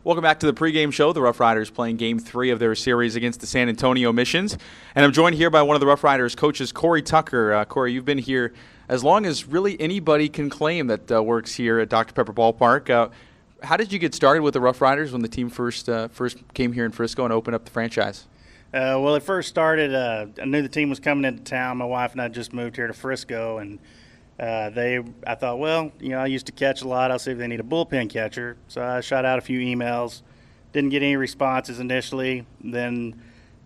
Welcome back to the pregame show. The RoughRiders playing Game 3 of their series against the San Antonio Missions. And I'm joined here by one of the RoughRiders coaches, Corey Tucker. Corey, you've been here as long as really anybody can claim that works here at Dr. Pepper Ballpark. How did you get started with the RoughRiders when the team first came here in Frisco and opened up the franchise? Well, it first started, I knew the team was coming into town. My wife and I just moved here to Frisco, and I thought, well, I used to catch a lot. I'll see if they need a bullpen catcher. So I shot out a few emails. Didn't get any responses initially. Then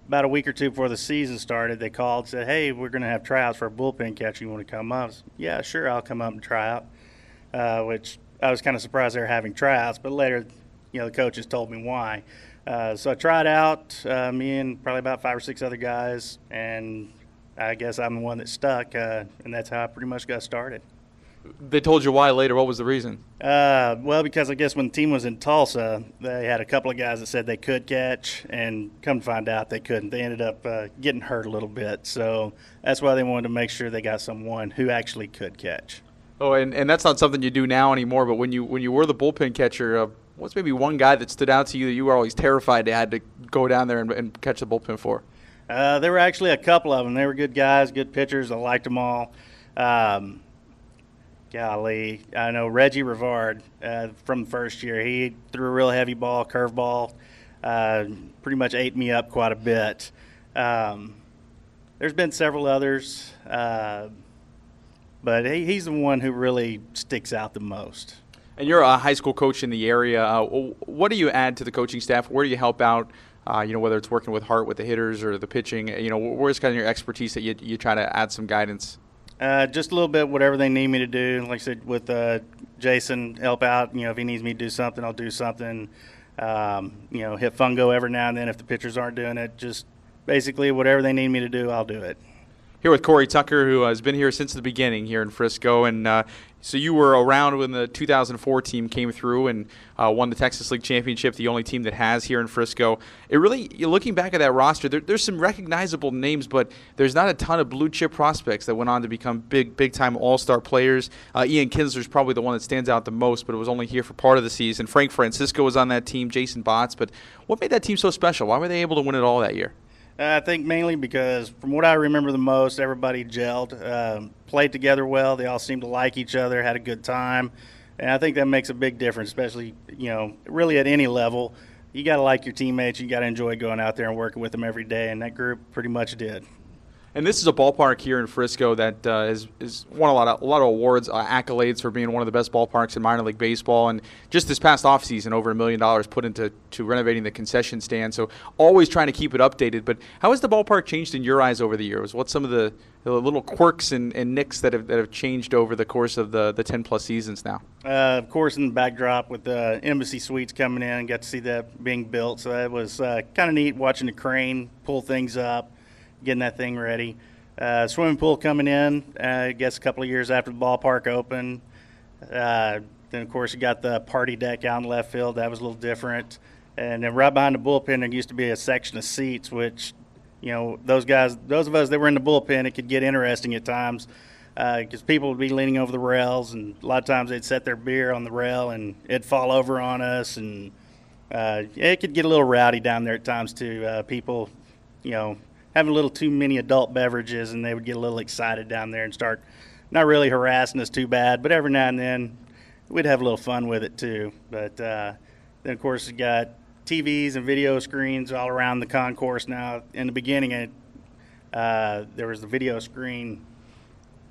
about a week or two before the season started, they called and said, hey, we're going to have tryouts for a bullpen catcher. You want to come up? I said, yeah, sure, I'll come up and try out, which I was kind of surprised they were having tryouts. But later, the coaches told me why. So I tried out, me and probably about 5 or 6 other guys, and I guess I'm the one that stuck, and that's how I pretty much got started. They told you why later. What was the reason? Well, because I guess when the team was in Tulsa, they had a couple of guys that said they could catch, and come to find out they couldn't. They ended up getting hurt a little bit, so that's why they wanted to make sure they got someone who actually could catch. Oh, and that's not something you do now anymore, but when you were the bullpen catcher, what's maybe one guy that stood out to you that you were always terrified to had to go down there and catch the bullpen for? There were actually a couple of them. They were good guys, good pitchers. I liked them all. Golly, I know Reggie Rivard from the first year. He threw a real heavy ball, curveball, pretty much ate me up quite a bit. There's been several others, but he's the one who really sticks out the most. And you're a high school coach in the area. What do you add to the coaching staff? Where do you help out? Whether it's working with Hart with the hitters or the pitching, where's kind of your expertise that you try to add some guidance? Just a little bit, whatever they need me to do. Like I said, with Jason, help out. If he needs me to do something, I'll do something. Hit fungo every now and then if the pitchers aren't doing it. Just basically whatever they need me to do, I'll do it. Here with Corey Tucker, who has been here since the beginning here in Frisco. And so you were around when the 2004 team came through and won the Texas League Championship, the only team that has here in Frisco. It really, looking back at that roster, there's some recognizable names, but there's not a ton of blue-chip prospects that went on to become big-time all-star players. Ian Kinsler's probably the one that stands out the most, but it was only here for part of the season. Frank Francisco was on that team, Jason Botts. But what made that team so special? Why were they able to win it all that year? I think mainly because, from what I remember the most, everybody gelled, played together well. They all seemed to like each other, had a good time. And I think that makes a big difference, especially, really at any level. You got to like your teammates. You got to enjoy going out there and working with them every day, and that group pretty much did. And this is a ballpark here in Frisco that has won a lot of awards, accolades for being one of the best ballparks in minor league baseball. And just this past offseason, over $1 million put into renovating the concession stand. So always trying to keep it updated. But how has the ballpark changed in your eyes over the years? What's some of the little quirks and nicks that have changed over the course of the 10-plus seasons now? Of course, in the backdrop with the Embassy Suites coming in, got to see that being built. So that was kind of neat watching the crane pull things up, getting that thing ready. Swimming pool coming in, I guess a couple of years after the ballpark opened. Then, of course, you got the party deck out in left field. That was a little different. And then right behind the bullpen, there used to be a section of seats, which, those of us that were in the bullpen, it could get interesting at times because people would be leaning over the rails, and a lot of times they'd set their beer on the rail, and it'd fall over on us. And it could get a little rowdy down there at times, too. People, having a little too many adult beverages, and they would get a little excited down there and start not really harassing us too bad, but every now and then we'd have a little fun with it too. But then, of course, you got TVs and video screens all around the concourse now. In the beginning, there was the video screen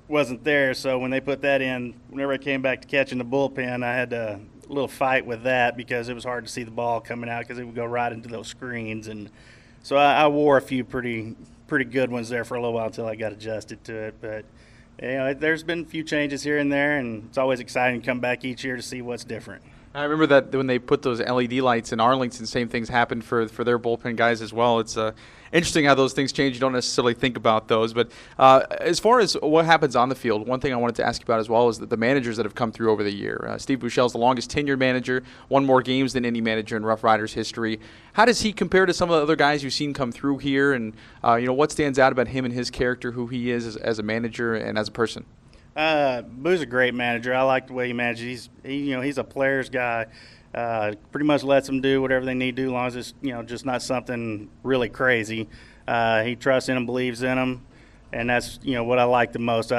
wasn't there, so when they put that in, whenever I came back to catching the bullpen, I had a little fight with that because it was hard to see the ball coming out because it would go right into those screens. And so I wore a few pretty good ones there for a little while until I got adjusted to it. But there's been a few changes here and there, and it's always exciting to come back each year to see what's different. I remember that when they put those LED lights in Arlington, same things happened for their bullpen guys as well. It's interesting how those things change. You don't necessarily think about those. But as far as what happens on the field, one thing I wanted to ask you about as well is the managers that have come through over the year. Steve Buechele is the longest tenured manager, won more games than any manager in RoughRiders history. How does he compare to some of the other guys you've seen come through here? And what stands out about him and his character, who he is as a manager and as a person? Boo's a great manager. I like the way he manages. He's a player's guy. Pretty much lets them do whatever they need to do, as long as it's just not something really crazy. He trusts in them, believes in them, and that's what I like the most.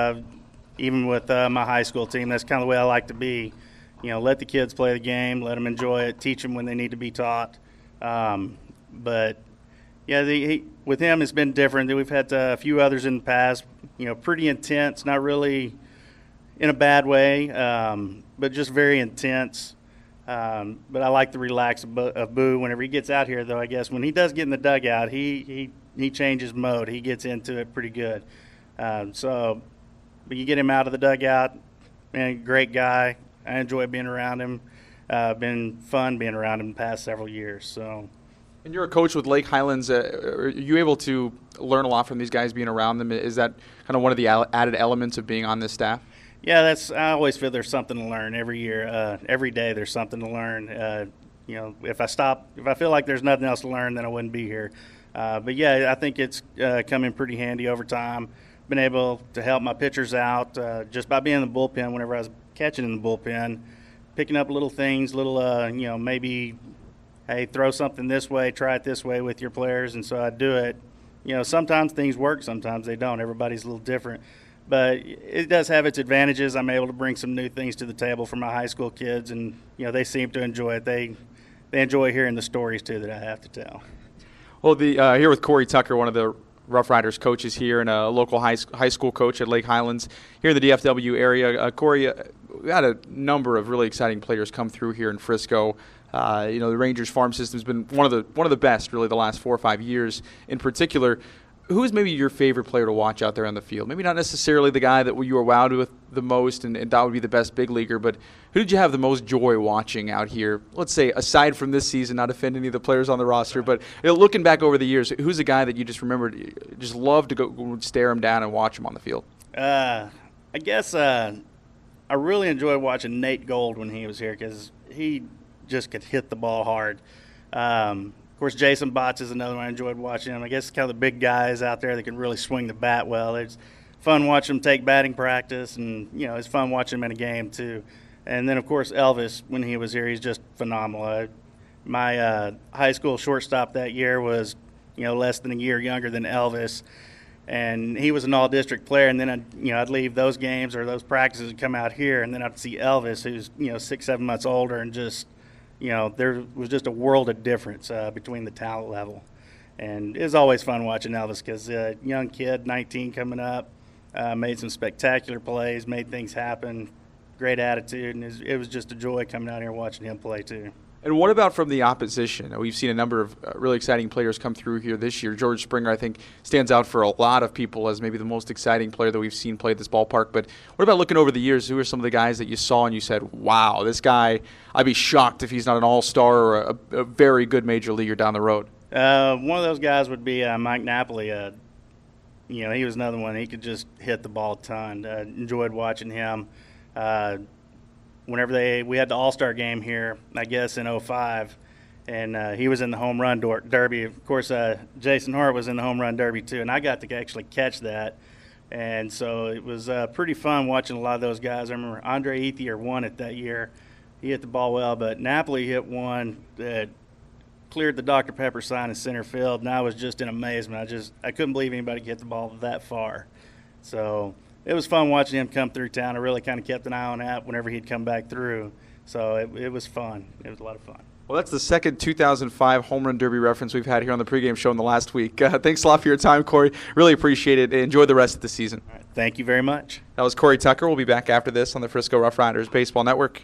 Even with my high school team, that's kind of the way I like to be. Let the kids play the game, let them enjoy it, teach them when they need to be taught. But yeah, with him it's been different. We've had a few others in the past, pretty intense, not really in a bad way, but just very intense. But I like the relax of Boo. Whenever he gets out here, though, I guess when he does get in the dugout, he changes mode. He gets into it pretty good. But you get him out of the dugout, man, great guy. I enjoy being around him. Been fun being around him the past several years. So. And you're a coach with Lake Highlands. Are you able to learn a lot from these guys being around them? Is that kind of one of the added elements of being on this staff? Yeah, I always feel there's something to learn every year. Every day there's something to learn. If I feel like there's nothing else to learn, then I wouldn't be here. But yeah, I think it's come in pretty handy over time. Been able to help my pitchers out just by being in the bullpen whenever I was catching in the bullpen, picking up little things, maybe, hey, throw something this way, try it this way with your players, and so I do it. Sometimes things work, sometimes they don't. Everybody's a little different. But it does have its advantages. I'm able to bring some new things to the table for my high school kids, and they seem to enjoy it. They enjoy hearing the stories too that I have to tell. Well, here with Corey Tucker, one of the RoughRiders coaches here, and a local high school coach at Lake Highlands here in the DFW area. Corey, we had a number of really exciting players come through here in Frisco. The Rangers farm system has been one of the best, really, the last 4 or 5 years in particular. Who is maybe your favorite player to watch out there on the field? Maybe not necessarily the guy that you were wowed with the most and that would be the best big leaguer, but who did you have the most joy watching out here? Let's say, aside from this season, not offend any of the players on the roster, but looking back over the years, who's a guy that you just remembered, just loved to go stare him down and watch him on the field? I guess I really enjoyed watching Nate Gold when he was here because he just could hit the ball hard. Of course, Jason Botts is another one I enjoyed watching him. I guess kind of the big guys out there that can really swing the bat well. It's fun watching them take batting practice, and it's fun watching them in a game too. And then, of course, Elvis, when he was here, he's just phenomenal. My high school shortstop that year was less than a year younger than Elvis, and he was an all-district player. And then I'd leave those games or those practices and come out here, and then I'd see Elvis, who's 6-7 months older, and just there was just a world of difference between the talent level. And it was always fun watching Elvis because young kid, 19 coming up, made some spectacular plays, made things happen, great attitude, and it was just a joy coming out here and watching him play too. And what about from the opposition? We've seen a number of really exciting players come through here this year. George Springer, I think, stands out for a lot of people as maybe the most exciting player that we've seen play at this ballpark. But what about looking over the years? Who are some of the guys that you saw and you said, wow, this guy, I'd be shocked if he's not an all-star or a very good major leaguer down the road? One of those guys would be Mike Napoli. He was another one. He could just hit the ball a ton. Enjoyed watching him. Whenever we had the All-Star game here, I guess in 2005, and he was in the home run derby. Of course, Jason Hart was in the home run derby too, and I got to actually catch that. And so it was pretty fun watching a lot of those guys. I remember Andre Ethier won it that year. He hit the ball well, but Napoli hit one that cleared the Dr. Pepper sign in center field, and I was just in amazement. I couldn't believe anybody could hit the ball that far. So it was fun watching him come through town. I really kind of kept an eye on that whenever he'd come back through. So it was fun. It was a lot of fun. Well, that's the second 2005 Home Run Derby reference we've had here on the pregame show in the last week. Thanks a lot for your time, Corey. Really appreciate it. Enjoy the rest of the season. All right. Thank you very much. That was Corey Tucker. We'll be back after this on the Frisco RoughRiders Baseball Network.